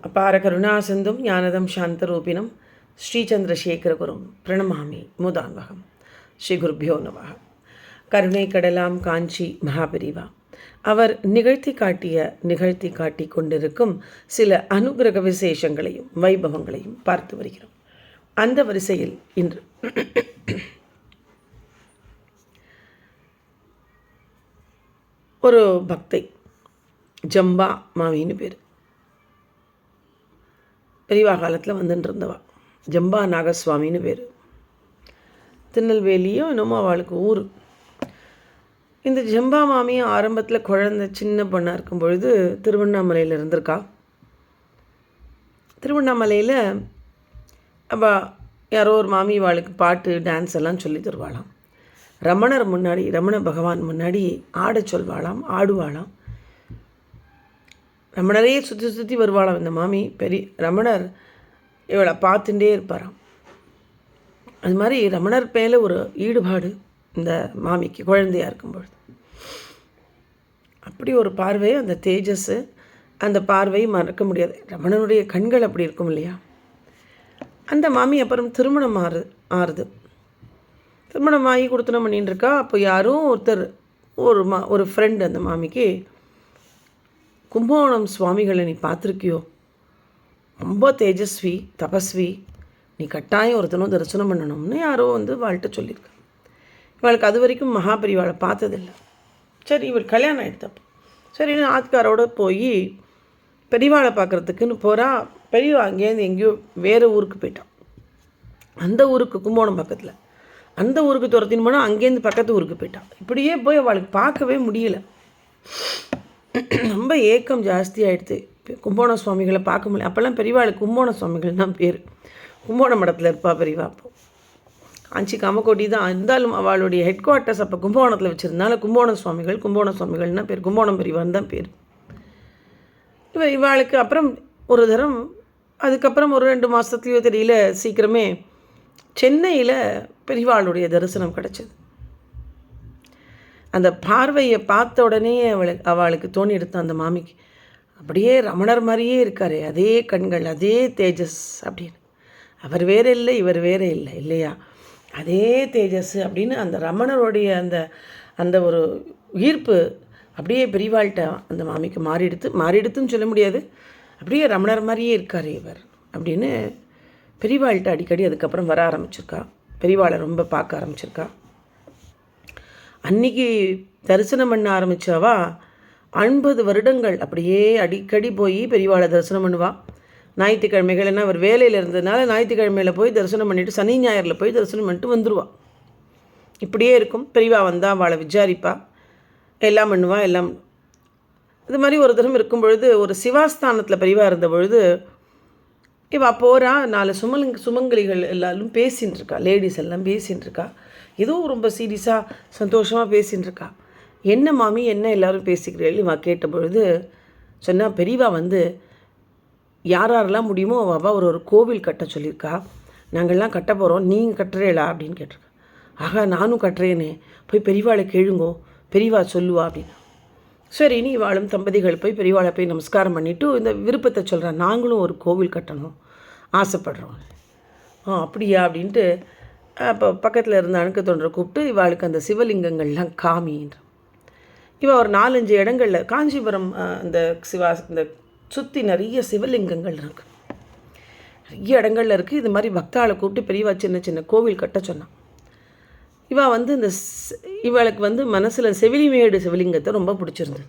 அபார கருணாசிந்தும் ஞானதம் சாந்தரூபிணம் ஸ்ரீச்சந்திரசேகரகுரும் பிரணமாமி முதான்வகம். ஸ்ரீ குருபியோ நமः. கருணை கடலாம் காஞ்சி மகாபெரிவா அவர் நிகழ்த்தி காட்டி கொண்டிருக்கும் சில அனுகிரக விசேஷங்களையும் வைபவங்களையும் பார்த்து வருகிறோம். அந்த வரிசையில் இன்று ஒரு பக்தை ஜம்பா மாமின்னு பேர். பெரியவா காலத்தில் வந்துட்டு இருந்தவா ஜம்பா நாகசுவாமின்னு பேர். திருநெல்வேலியும் என்னமோ அவளுக்கு ஊர். இந்த ஜம்பா மாமியும் ஆரம்பத்தில் குழந்தை சின்ன பொண்ணாக இருக்கும் பொழுது திருவண்ணாமலையில் இருந்திருக்கா. திருவண்ணாமலையில் அவள் யாரோ ஒரு மாமி அவளுக்கு பாட்டு டான்ஸ் எல்லாம் சொல்லி தருவாளாம். ரமண பகவான் முன்னாடி ஆட சொல்வாளாம், ஆடுவாளாம். ரமணரையே சுற்றி சுற்றி வருவாளாம் இந்த மாமி. ரமணர் இவளை பார்த்துட்டே இருப்பாராம். அது மாதிரி ரமணர் மேலே ஒரு ஈடுபாடு இந்த மாமிக்கு குழந்தையாக இருக்கும்பொழுது. அப்படி ஒரு பார்வை, அந்த தேஜஸ், அந்த பார்வை மறக்க முடியாது. ரமணனுடைய கண்கள் அப்படி இருக்கும் இல்லையா. அந்த மாமி அப்புறம் திருமணம் ஆறுது. திருமணமாகி கொடுத்தனம் பண்ணின்னு இருக்கா. அப்போ யாரும் ஒருத்தர் ஒரு ஃப்ரெண்டு அந்த மாமிக்கு, கும்பகோணம் சுவாமிகளை நீ பார்த்துருக்கியோ, ரொம்ப தேஜஸ்வி தபஸ்வி, நீ கட்டாயம் ஒருத்தனும் தரிசனம் பண்ணணும்னு யாரோ வாழ்கிட்ட சொல்லியிருக்க. இவளுக்கு அது வரைக்கும் மகாபெரிவாளை பார்த்ததில்லை. சரி, இவள் கல்யாணம் ஆகிடுத்தப்போ சரி ஆத்காரோடு போய் பெரியவாளை பார்க்குறதுக்குன்னு போகிறா. பெரியவா அங்கேருந்து எங்கேயோ வேறு ஊருக்கு போயிட்டான். அந்த ஊருக்கு கும்பகோணம் பக்கத்தில், அந்த ஊருக்கு துரத்தின்னு போனால் அங்கேருந்து பக்கத்து ஊருக்கு போயிட்டான். இப்படியே போய் அவளுக்கு பார்க்கவே முடியல. ரொம்ப ஏக்கம் ஜாஸ்தி ஆகிடுது. கும்பகோண சுவாமிகளை பார்க்க முடியல. அப்போல்லாம் பெரியவாளுக்கு கும்பகோண சுவாமிகள் தான் பேர். கும்பகோண மடத்தில் இருப்பா பெரியவா. அப்போ காஞ்சி காமக்கோட்டி தான் இருந்தாலும் அவளுடைய ஹெட் குவார்ட்டர்ஸ் அப்போ கும்பகோணத்தில் வச்சுருந்தால கும்பகோண சுவாமிகள்னா பேர். கும்பகோணம் பெரியவான் தான் பேர். இவாளுக்கு அப்புறம் ஒரு தரம், அதுக்கப்புறம் ஒரு 2 மாதத்துலையோ தெரியல, சீக்கிரமே சென்னையில் பெரியவாளுடைய தரிசனம் கிடச்சிது. அந்த பார்வையை பார்த்த உடனே அவளுக்கு தோணி எடுத்த அந்த மாமிக்கு, அப்படியே ரமணர் மாதிரியே இருக்காரு, அதே கண்கள், அதே தேஜஸ் அப்படின்னு. அவர் வேறு இல்லை, இவர் வேறு இல்லை இல்லையா, அதே தேஜஸ் அப்படின்னு அந்த ரமணருடைய அந்த ஒரு ஈர்ப்பு அப்படியே பெரியவாள்கிட்ட அந்த மாமிக்கு மாறிடுத்துன்னு சொல்ல முடியாது. அப்படியே ரமணர் மாதிரியே இருக்கார் இவர் அப்படின்னு பெரியவாள்கிட்ட அடிக்கடி அதுக்கப்புறம் வர ஆரம்பிச்சிருக்கா. பெரியவாளை ரொம்ப பார்க்க ஆரம்பிச்சிருக்கா. அன்றைக்கி தரிசனம் பண்ண ஆரம்பித்தாவா 50 வருடங்கள் அப்படியே அடிக்கடி போய் பெரியவாளை தரிசனம் பண்ணுவாள். ஞாயிற்றுக்கிழமைகள்னா அவர் வேலையில் இருந்ததுனால ஞாயிற்றுக்கிழமையில் போய் தரிசனம் பண்ணிவிட்டு சனி ஞாயிறில் போய் தரிசனம் பண்ணிட்டு வந்துடுவாள். இப்படியே இருக்கும். பெரியவா வந்தால் அவளை விசாரிப்பா, எல்லாம் பண்ணுவா. எல்லாம் இது மாதிரி ஒரு தரம் இருக்கும் பொழுது, ஒரு சிவாஸ்தானத்தில் பெரியவா இருந்த பொழுது இவா போகிறா. 4 சுமங்கலிகள் எல்லாரும் பேசின்னு இருக்கா. லேடிஸ் எல்லாம் பேசின்னு இருக்கா. ஏதோ ரொம்ப சீரியஸாக சந்தோஷமாக பேசின்னு இருக்கா. என்ன மாமி, என்ன எல்லோரும் பேசிக்கிறீர்கள் இவா கேட்ட பொழுது சொன்னால், பெரியவா யாரெல்லாம் முடியுமோ அவள் ஒரு கோவில் கட்ட சொல்லியிருக்கா. நாங்கள்லாம் கட்ட போகிறோம், நீங்கள் கட்டுறீங்களா அப்படின்னு கேட்டிருக்கா. ஆகா, நானும் கட்டுறேனே, போய் பெரியவாளை கேளுங்கோ, பெரியவா சொல்லுவா அப்படின்னு. சரின்னு இவாளும் தம்பதிகள் போய் பெரியவாளை போய் நமஸ்காரம் பண்ணிவிட்டு இந்த விருப்பத்தை சொல்கிறா. நாங்களும் ஒரு கோவில் கட்டணும் ஆசைப்படுறோம். அப்படியா அப்படின்ட்டு அப்போ பக்கத்தில் இருந்த அணுக்க தொண்டரை கூப்பிட்டு இவாளுக்கு அந்த சிவலிங்கங்கள்லாம் காமின்ற. இவள் ஒரு 4-5 இடங்களில் காஞ்சிபுரம் அந்த இந்த சுற்றி நிறைய சிவலிங்கங்கள் இருக்குது, நிறைய இடங்களில் இருக்குது. இது மாதிரி பக்தாளை கூப்பிட்டு பெரியவா சின்ன சின்ன கோவில் கட்ட சொன்னான். இவள் இவளுக்கு மனசில் செவிலிமேடு சிவலிங்கத்தை ரொம்ப பிடிச்சிருந்தது.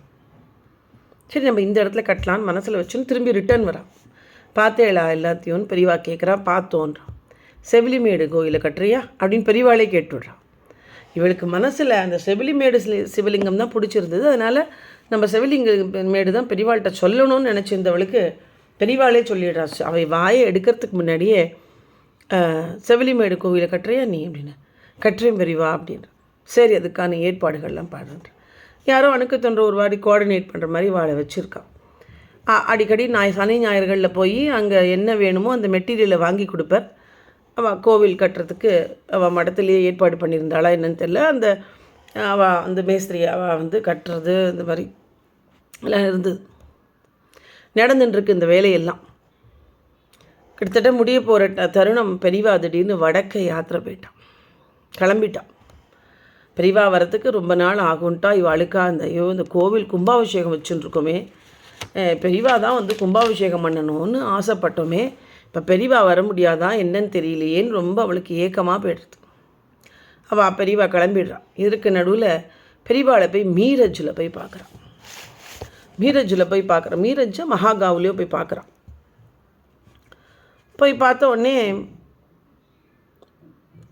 சரி, நம்ம இந்த இடத்துல கட்டலான்னு மனசில் வச்சுன்னு திரும்பி ரிட்டர்ன் வரா. பார்த்தேளா எல்லாத்தையும் பெரியவா கேட்குறா. பார்த்தோன்றான். செவிலிமேடு கோயிலை கட்டுறியா அப்படின்னு பெரியவாளே கேட்டுவிட்றான். இவளுக்கு மனசில் அந்த செவிலிமேடு சிவலிங்கம் தான் பிடிச்சிருந்தது. அதனால் நம்ம செவிலிங்கமேடு தான் பெரியவாள்கிட்ட சொல்லணும்னு நினச்சிருந்தவளுக்கு பெரியவாளே சொல்லிடுறா. அவை வாயை எடுக்கிறதுக்கு முன்னாடியே, செவிலிமேடு கோவிலை கட்டுறியா நீ அப்படின்னு. கட்டுறேன் பெரியவா அப்படின்ற. சரி, அதுக்கான ஏற்பாடுகள்லாம் பாடுற. யாரோ அணுக்கு தோன்ற ஒரு வாடி கோஆர்டினேட் பண்ணுற மாதிரி வாழை வச்சுருக்கா. அடிக்கடி சனி ஞாயிறுகளில் போய் அங்கே என்ன வேணுமோ அந்த மெட்டீரியலை வாங்கி கொடுப்பார். அவள் கோவில் கட்டுறதுக்கு அவள் மடத்துலேயே ஏற்பாடு பண்ணியிருந்தாளா என்னன்னு தெரியல. அந்த மேஸ்திரி அவள் கட்டுறது இந்த மாதிரி எல்லாம் இருந்தது. நடந்துட்டுருக்கு இந்த வேலையெல்லாம். கிட்டத்தட்ட முடிய போகிற தருணம் பெரியவா திடீர்னு வடக்க யாத்திரை போயிட்டான், கிளம்பிட்டான். பெரியவா வரத்துக்கு ரொம்ப நாள் ஆகும்ட்டா. இவளுக்கா இந்த கோவில் கும்பாபிஷேகம் வச்சுருக்கோமே, பெரியவா தான் வந்து கும்பாபிஷேகம் பண்ணணும்னு ஆசைப்பட்டோமே, இப்போ பெரியவா வர முடியாதா என்னன்னு தெரியலையேன்னு ரொம்ப அவளுக்கு ஏக்கமாக போயிடுது. அவள் பெரியவா கிளம்பிடுறான். இதற்கு நடுவில் பெரியவாளை போய் மீரஜில் போய் பார்க்குறான். மீரஜை மகாகாவுலேயோ போய் பார்க்குறான். போய் பார்த்த உடனே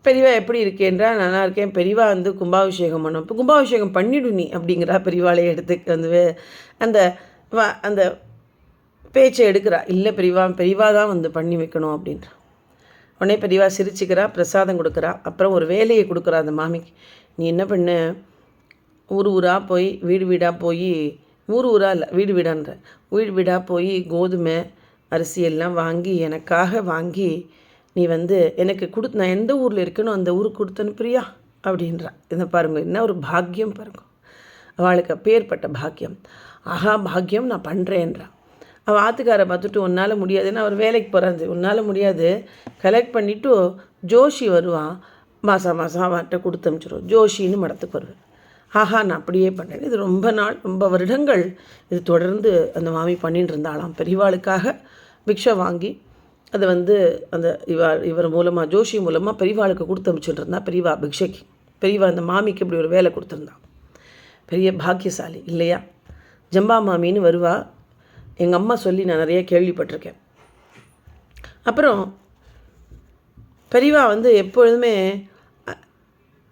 பெரியவா எப்படி இருக்கேன்றா, நல்லா இருக்கேன். பெரியவா வந்து கும்பாபிஷேகம் பண்ணும், இப்போ கும்பாபிஷேகம் பண்ணிடு நீ அப்படிங்கிறா. பெரியவாளை எடுத்து வந்து அந்த அந்த பேச்சை எடுக்கிறா. இல்லை பெரியவா தான் வந்து பண்ணி வைக்கணும் அப்படின்றா. உடனே பெரியவா சிரிச்சுக்கிறா, பிரசாதம் கொடுக்குறா. அப்புறம் ஒரு வேலையை கொடுக்குறா அந்த மாமிக்கு. நீ என்ன பண்ணு, ஊராக போய் வீடு வீடாக போய், ஊராக இல்லை வீடு வீடாக போய் கோதுமை அரிசி எல்லாம் வாங்கி எனக்காக வாங்கி நீ வந்து எனக்கு நான் எந்த ஊரில் இருக்கணும் அந்த ஊருக்கு கொடுத்து அனுப்புறியா அப்படின்றா. இதை பாருங்க, என்ன ஒரு பாக்கியம் பாருங்க, அவளுக்கு அப்பேற்பட்ட பாக்கியம். ஆஹா பாக்கியம், நான் பண்ணுறேன்றா. அவள் ஆத்துக்காரை பார்த்துட்டு உன்னால் முடியாதுன்னு அவர் வேலைக்கு போகிறாரு. உன்னால் முடியாது, கலெக்ட் பண்ணிவிட்டு ஜோஷி வருவான், மாதம் அவன்கிட்ட கொடுத்து அனுப்பிச்சிடுவோம். ஜோஷின்னு மடத்துக்கு வருவேன். ஆஹா நான் அப்படியே பண்ணேன். இது ரொம்ப வருடங்கள் இது தொடர்ந்து அந்த மாமி பண்ணிட்டு இருந்தாலாம். பெரியவாளுக்காக பிக்ஷை வாங்கி அதை வந்து அந்த இவர் மூலமாக ஜோஷி மூலமாக பெரியவாளுக்கு கொடுத்து அனுப்பிச்சுட்டு இருந்தா. பெரியவா பிக்ஷைக்கு, பெரியவா அந்த மாமிக்கு இப்படி ஒரு வேலை கொடுத்துருந்தான். பெரிய பாக்கியசாலி இல்லையா? ஜம்பா மாமின்னு வருவா. எங்கள் அம்மா சொல்லி நான் நிறைய கேள்விப்பட்டிருக்கேன். அப்புறம் பெரியவா வந்து எப்பொழுதுமே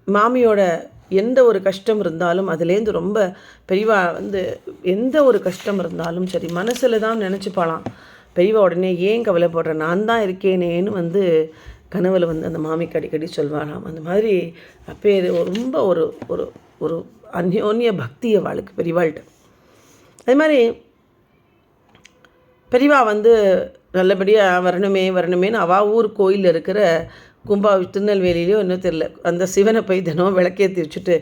மாமியோட எந்த ஒரு கஷ்டம் இருந்தாலும் அதுலேருந்து ரொம்ப பெரியவா வந்து எந்த ஒரு கஷ்டம் இருந்தாலும் சரி மனசில் தான் நினச்சிப்பாளாம். பெரியவா உடனே ஏன் கவலைப்படுறேன், நான் தான் இருக்கேனேன்னு வந்து கனவுல வந்து அந்த மாமிக்கு அடிக்கடி சொல்வாளாம். அந்த மாதிரி அப்போ ரொம்ப ஒரு ஒரு ஒரு அந்யோன்ய பக்தியை வாழ்க்கை பெரியவாள்கிட்ட. அது மாதிரி பெரியவா வந்து நல்லபடியாக வரணுமேனு அவள் ஊர் கோயிலில் இருக்கிற திருநெல்வேலியிலையோ இன்னும் தெரில, அந்த சிவனை போய் தினம் விளக்கேற்றி வச்சுட்டு,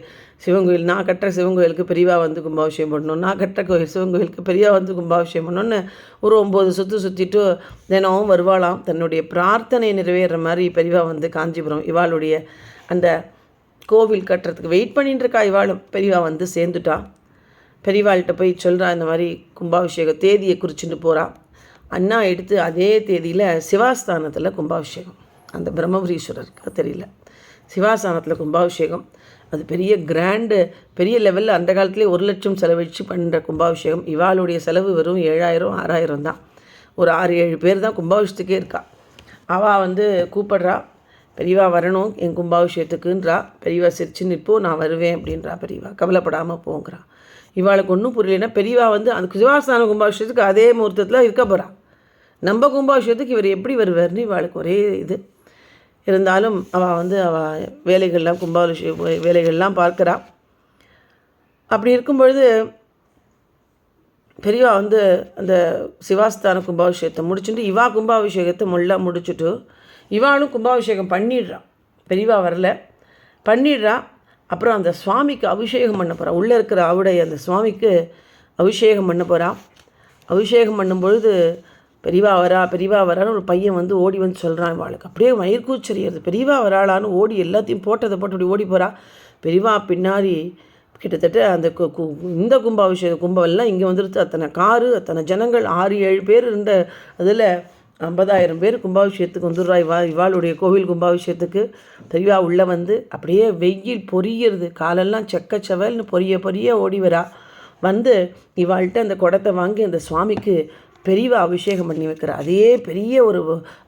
சிவன் கோயில் நான் கட்டுற சிவன் கோயிலுக்கு பெரியவா வந்து கும்பாபிஷேகம் பண்ணணும், நான் கட்டுற சிவன் கோயிலுக்கு பெரியவா வந்து கும்பாபிஷேகம் பண்ணணுன்னு ஒரு 9 சுற்றிட்டு தினமும் வருவாளாம். தன்னுடைய பிரார்த்தனை நிறைவேற மாதிரி பெரியவா வந்து காஞ்சிபுரம் இவாளுடைய அந்த கோவில் கட்டுறதுக்கு வெயிட் பண்ணிட்டு இருக்கா. இவாளும் பெரியவா வந்து சேர்ந்துட்டா. பெரியவாள்கிட்ட போய் சொல்கிறா, இந்த மாதிரி கும்பாபிஷேக தேதியை குறிச்சுட்டு போகிறா. அண்ணா எடுத்து அதே தேதியில் சிவாஸ்தானத்தில் கும்பாபிஷேகம், அந்த பிரம்மபுரீஸ்வரருக்கு தெரியல, சிவாஸ்தானத்தில் கும்பாபிஷேகம். அது பெரிய கிராண்டு, பெரிய லெவலில் அந்த காலத்துலேயே 1 லட்சம் செலவழித்து பண்ணுற கும்பாபிஷேகம். இவாளுடைய செலவு வெறும் 7000 6000 தான். ஒரு 6-7 பேர் தான் கும்பாபிஷேகத்துக்கே இருக்கா. அவள் வந்து கூப்பிட்றா, பெரியவா வரணும் என் கும்பாபிஷேகத்துக்குன்றா. பெரியவா சிரிச்சு நிற்போ, நான் வருவேன் அப்படின்றா. பெரியவா கவலைப்படாமல் போங்கிறா. இவாளுக்கு ஒன்றும் புரியலைன்னா பெரியவா வந்து அந்த சிவாஸ்தான கும்பாபிஷேகத்துக்கு அதே முகூர்த்தத்தில் இருக்க போகிறா. நம்ம கும்பாபிஷேகத்துக்கு இவர் எப்படி வருவார்னு இவாளுக்கு ஒரே இது. இருந்தாலும் அவள் வேலைகள்லாம் கும்பாபிஷேக வேலைகள்லாம் பார்க்குறா. அப்படி இருக்கும் பொழுது பெரியவா வந்து அந்த சிவாஸ்தான கும்பாபிஷேகத்தை முடிச்சுட்டு இவா கும்பாபிஷேகத்தை முள்ளா முடிச்சுட்டு இவாளும் கும்பாபிஷேகம் பண்ணிடுறான். பெரியவா வரல, பண்ணிடுறா. அப்புறம் அந்த சுவாமிக்கு அபிஷேகம் பண்ண போகிறா. உள்ளே இருக்கிற அவடைய அந்த சுவாமிக்கு அபிஷேகம் பண்ண போகிறா. அபிஷேகம் பண்ணும்பொழுது பெரியவா வரான்னு ஒரு பையன் வந்து ஓடி வந்து சொல்கிறான். இவாளுக்கு அப்படியே மயிர்கூச்சரியாது. பெரியவா வராளான்னு ஓடி எல்லாத்தையும் போட்டு அப்படி ஓடி போகிறா. பெரியவா பின்னாடி கிட்டத்தட்ட அந்த இந்த கும்பமெல்லாம் இங்கே வந்துடுது. அத்தனை காரு, அத்தனை ஜனங்கள், 6-7 பேர் இருந்த அதில் 50,000 பேர் கும்பாபிஷேகத்துக்கு வந்துடுறா. இவாளுடைய கோவில் கும்பாபிஷேகத்துக்கு பெரியவா உள்ளே வந்து அப்படியே வெயில் பொரியிறது, காலெல்லாம் செக்கச்சவல்னு பொரிய ஓடி வரா. வந்து இவாள்கிட்ட அந்த குடத்தை வாங்கி அந்த சுவாமிக்கு பெரியவா அபிஷேகம் பண்ணி வைக்கிறா. அதே பெரிய ஒரு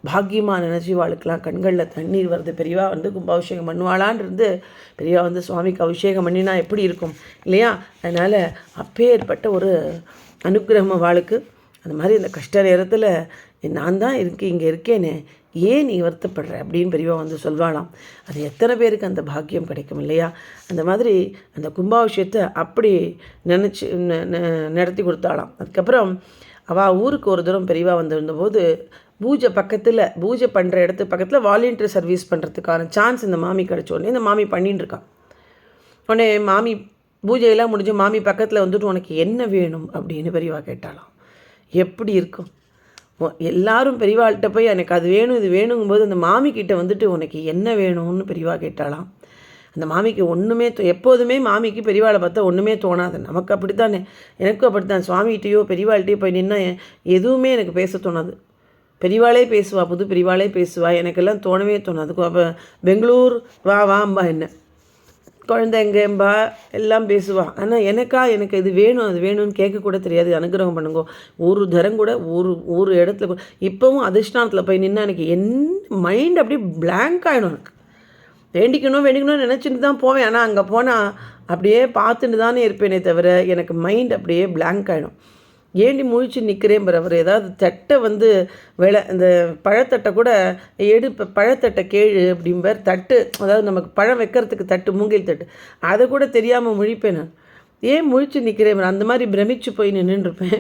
பாக்கியமாக நினச்சி இவாளுக்கெல்லாம் கண்களில் தண்ணீர் வருது. பெரியவா வந்து கும்பாபிஷேகம் பண்ணுவாளான் இருந்து பெரியவா வந்து சுவாமிக்கு அபிஷேகம் பண்ணினா எப்படி இருக்கும் இல்லையா? அதனால் அப்பேற்பட்ட ஒரு அனுக்கிரகம் அவளுக்கு. அந்த மாதிரி அந்த கஷ்ட நேரத்தில் நான் தான் இங்கே இருக்கேனே, ஏன் நீ வருத்தப்படுற அப்படின்னு பெரியவா வந்து சொல்வாளாம். அது எத்தனை பேருக்கு அந்த பாக்கியம் கிடைக்கும் இல்லையா? அந்த மாதிரி அந்த கும்பாபிஷேகத்தை அப்படி நினச்சி நடத்தி கொடுத்தாளாம். அதுக்கப்புறம் அவள் ஊருக்கு ஒரு தூரம் பெரியவா வந்திருந்தபோது பூஜை பண்ணுற இடத்துக்கு பக்கத்தில் வாலண்டியர் சர்வீஸ் பண்ணுறதுக்கான சான்ஸ் இந்த மாமி கிடச்ச உடனே இந்த மாமி பண்ணின்னு இருக்கான். உடனே மாமி பூஜையெல்லாம் முடிஞ்சு மாமி பக்கத்தில் வந்துட்டு உனக்கு என்ன வேணும் அப்படின்னு பெரியவா கேட்டாலாம். எப்படி இருக்கும்? எல்லாரும் பெரியவாள்கிட்ட போய் எனக்கு அது வேணும் இது வேணுங்கும்போது அந்த மாமிக்கிட்ட வந்துட்டு உனக்கு என்ன வேணும்னு பெரியவா கேட்டாலாம். அந்த மாமிக்கு ஒன்றுமே எப்போதுமே மாமிக்கு பெரியவாளை பார்த்தா ஒன்றுமே தோணாது. நமக்கு அப்படித்தானே, எனக்கும் அப்படித்தான். சுவாமிகிட்டையோ பெரியவாள்கிட்டையோ போய் நின்னா எதுவுமே எனக்கு பேச தோணாது. பெரியவாளே பேசுவா, புது பெரியவாளே பேசுவா, எனக்கெல்லாம் தோணவே தோணாது. அப்போ பெங்களூர் வாம்பா, என்ன குழந்தைங்கம்பா எல்லாம் பேசுவா. ஆனால் எனக்கு இது வேணும் அது வேணும்னு கேட்கக்கூட தெரியாது. அனுகிரகம் பண்ணுங்கோ. ஒரு தரம் கூட ஒரு இடத்துல கூட இப்போவும் அதிஷ்டானத்தில் போய் நின்னா எனக்கு மைண்ட் அப்படியே பிளாங்க் ஆகிடும். எனக்கு வேண்டிக்கணும்னு நினச்சிட்டு தான் போவேன். ஆனால் அங்கே போனால் அப்படியே பார்த்துட்டு தானே இருப்பேனே தவிர எனக்கு மைண்ட் அப்படியே பிளாங்க் ஆகிடும். ஏண்டி முழிச்சு நிற்கிறேன் அவர் ஏதாவது தட்டை இந்த பழத்தட்டை கூட பழத்தட்டை கேழு அப்படிம்பார். தட்டு அதாவது நமக்கு பழம் வைக்கிறதுக்கு தட்டு, மூங்கில் தட்டு, அதை கூட தெரியாமல் முழிப்பேன் நான். ஏன் முழிச்சு நிற்கிறேன் அந்த மாதிரி பிரமிச்சு போய் நின்றுருப்பேன்.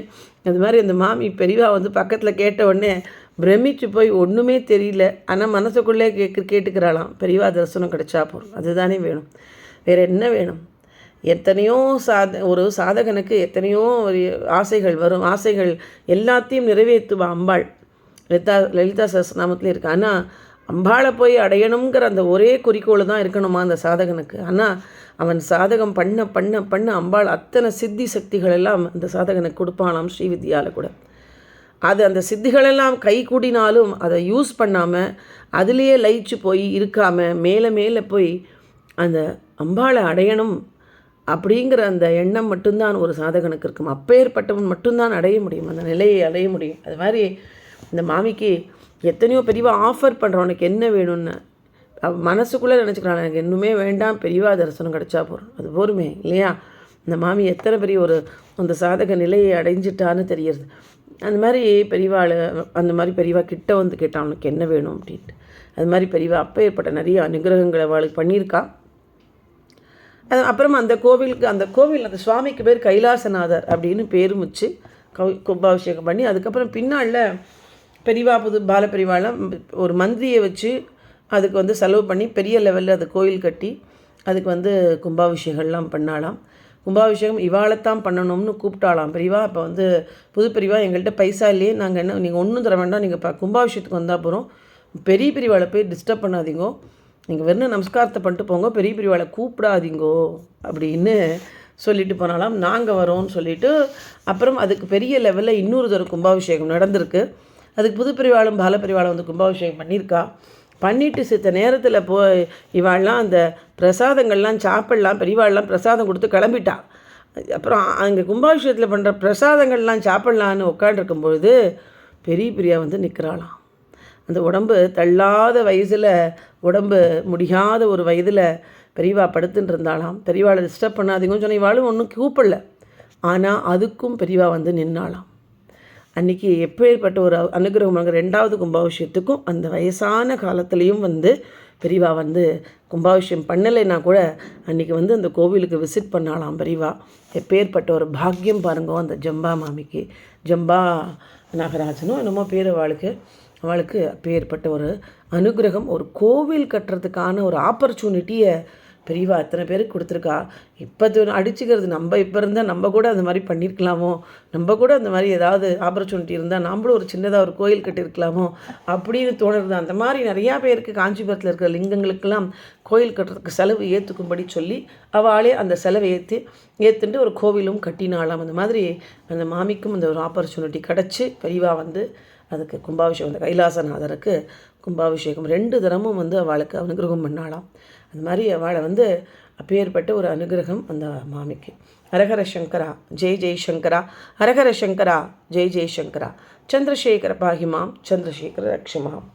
அது மாதிரி அந்த மாமி பெரியவா பக்கத்தில் கேட்ட உடனே பிரமிச்சு போய் ஒன்றுமே தெரியல, ஆனால் மனசுக்குள்ளே கேட்டுக்கிறாளாம், பெரியவா தரிசனம் கிடைச்சா போகிறோம், அதுதானே வேணும், வேறு என்ன வேணும். எத்தனையோ ஒரு சாதகனுக்கு எத்தனையோ ஒரு ஆசைகள் வரும். ஆசைகள் எல்லாத்தையும் நிறைவேற்றுவா அம்பாள். லலிதா சஹஸ்ரநாமத்தில் இருக்கு. ஆனால் அம்பாளை போய் அடையணுங்கிற அந்த ஒரே குறிக்கோள் தான் இருக்கணுமா அந்த சாதகனுக்கு. ஆனால் அவன் சாதகம் பண்ண பண்ண பண்ண அம்பாள் அத்தனை சித்தி சக்திகள் எல்லாம் அந்த சாதகனுக்கு கொடுப்பானாம் ஸ்ரீவித்யாவில் கூட. அது அந்த சித்திகளெல்லாம் கை கூடினாலும் அதை யூஸ் பண்ணாமல் அதுலேயே லயிச்சு போய் இருக்காமல் மேலே போய் அந்த அம்பாளை அடையணும் அப்படிங்கிற அந்த எண்ணம் மட்டும்தான் ஒரு சாதகனுக்கு இருக்கும். அப்பேற்பட்டவன் மட்டும்தான் அடைய முடியும், அந்த நிலையை அடைய முடியும். அது மாதிரி இந்த மாமிக்கு எத்தனையோ பெரியவா ஆஃபர் பண்ணுறோம், உனக்கு என்ன வேணும்னு. மனசுக்குள்ளே நினச்சிக்கிறான், எனக்கு இன்னுமே வேண்டாம், பெரியவா தரிசனம் கிடச்சா போகிறோம், அது போருமே இல்லையா. இந்த மாமி எத்தனை பெரிய அந்த சாதக நிலையை அடைஞ்சிட்டான்னு தெரியுது. அந்த மாதிரி பெரியவாள் அந்த மாதிரி பெரியவா கிட்ட கேட்டான், உனக்கு என்ன வேணும் அப்படின்ட்டு. அது மாதிரி பெரியவா அப்பேற்பட்ட நிறைய அனுகிரகங்களை அவளுக்கு பண்ணியிருக்கா. அப்புறம் அந்த கோவில் அந்த சுவாமிக்கு பேர் கைலாசநாதர் அப்படின்னு பேர் வச்சு கும்பாபிஷேகம் பண்ணி அதுக்கப்புறம் பின்னால் பெரியவா பாலபெரிவாலாம் ஒரு மந்திரியை வச்சு அதுக்கு செலவு பண்ணி பெரிய லெவலில் அது கோயில் கட்டி அதுக்கு கும்பாபிஷேகம்லாம் பண்ணாலாம். கும்பாபிஷேகம் இவாளைத்தான் பண்ணணும்னு கூப்பிட்டாலாம் பெரியவா. அப்போ புது பெரியவா எங்கள்கிட்ட பைசா இல்லையே, நாங்கள் என்ன நீங்கள் ஒன்றும் தர வேண்டாம், நீங்கள் கும்பாபிஷேகத்துக்கு வந்தால் போகிறோம், பெரிய பெரியவாளை போய் டிஸ்டர்ப் பண்ணாதீங்கோ, நீங்கள் வெறும் நமஸ்காரத்தை பண்ணிட்டு போங்க, பெரிய பெரியவாளை கூப்பிடாதீங்கோ அப்படின்னு சொல்லிட்டு போனாலாம். நாங்கள் வரோம்னு சொல்லிவிட்டு அப்புறம் அதுக்கு பெரிய லெவலில் இன்னொரு கும்பாபிஷேகம் நடந்திருக்கு. அதுக்கு புது பெரியவாளும் பாலபெரிவாளும் கும்பாபிஷேகம் பண்ணியிருக்கா. பண்ணிவிட்டு சித்த நேரத்தில் இவாள்லாம் அந்த பிரசாதங்கள்லாம் சாப்பிடலாம், பெரியவாள்லாம் பிரசாதம் கொடுத்து கிளம்பிட்டா. அப்புறம் அங்கே கும்பாபிஷேகத்தில் பண்ணுற பிரசாதங்கள்லாம் சாப்பிட்லான்னு உட்காண்டிருக்கும்பொழுது பெரிய பெரியா நிற்கிறாளாம். அந்த உடம்பு தள்ளாத வயசில், உடம்பு முடியாத ஒரு வயதில் பெரியவா படுத்துட்டு இருந்தாலாம். பெரியவாளை டிஸ்டர்ப் பண்ணாதீங்கன்னு சொன்ன இவாளும் ஒன்றும் கூப்பிடல. ஆனால் அதுக்கும் பெரியவா நின்னாலாம். அன்றைக்கி எப்பேற்பட்ட ஒரு அனுகிரகம். ரெண்டாவது கும்பாபிஷேகத்துக்கும் அந்த வயசான காலத்துலேயும் பெரியவா கும்பாபிஷேகம் பண்ணலைன்னா கூட அன்றைக்கி அந்த கோவிலுக்கு விசிட் பண்ணாலாம் பெரியவா. எப்பேற்பட்ட ஒரு பாக்கியம் பாருங்கோ அந்த ஜம்பா மாமிக்கு. ஜம்பா நாகராஜனும் என்னமோ பேர் அவளுக்கு அப்பேற்பட்ட ஒரு அனுகிரகம். ஒரு கோவில் கட்டுறதுக்கான ஒரு ஆப்பர்ச்சுனிட்டியை பெரியவா எத்தனை பேருக்கு கொடுத்துருக்கா. இப்போ அடிச்சுக்கிறது நம்ம இப்போ இருந்தால் நம்ம கூட அந்த மாதிரி பண்ணியிருக்கலாமோ, நம்ம கூட அந்த மாதிரி ஏதாவது ஆப்பர்ச்சுனிட்டி இருந்தால் நம்மளும் ஒரு சின்னதாக ஒரு கோயில் கட்டியிருக்கலாமோ அப்படின்னு தோணுறது. அந்த மாதிரி நிறையா பேருக்கு காஞ்சிபுரத்தில் இருக்கிற லிங்கங்களுக்கெல்லாம் கோயில் கட்டுறதுக்கு செலவு ஏற்றுக்கும்படி சொல்லி அவளே அந்த செலவை ஏற்றுட்டு ஒரு கோவிலும் கட்டினாலாம். அந்த மாதிரி அந்த மாமிக்கும் அந்த ஒரு ஆப்பர்ச்சுனிட்டி கிடச்சி பெரியவா அதுக்கு கும்பாபிஷேகம், அந்த கைலாசநாதருக்கு கும்பாபிஷேகம் 2 தரமும் அவளுக்கு அனுகிரகம் பண்ணாலாம். அந்த மாதிரி அவளை அப்பேற்பட்ட ஒரு அனுகிரகம் அந்த மாமிக்கு. ஹரஹர சங்கரா ஜெய் ஜெய் சங்கரா, ஹரஹர சங்கரா ஜெய் ஜெய் சங்கரா. சந்திரசேகர பாகிமாம், சந்திரசேகர ரக்ஷமாம்.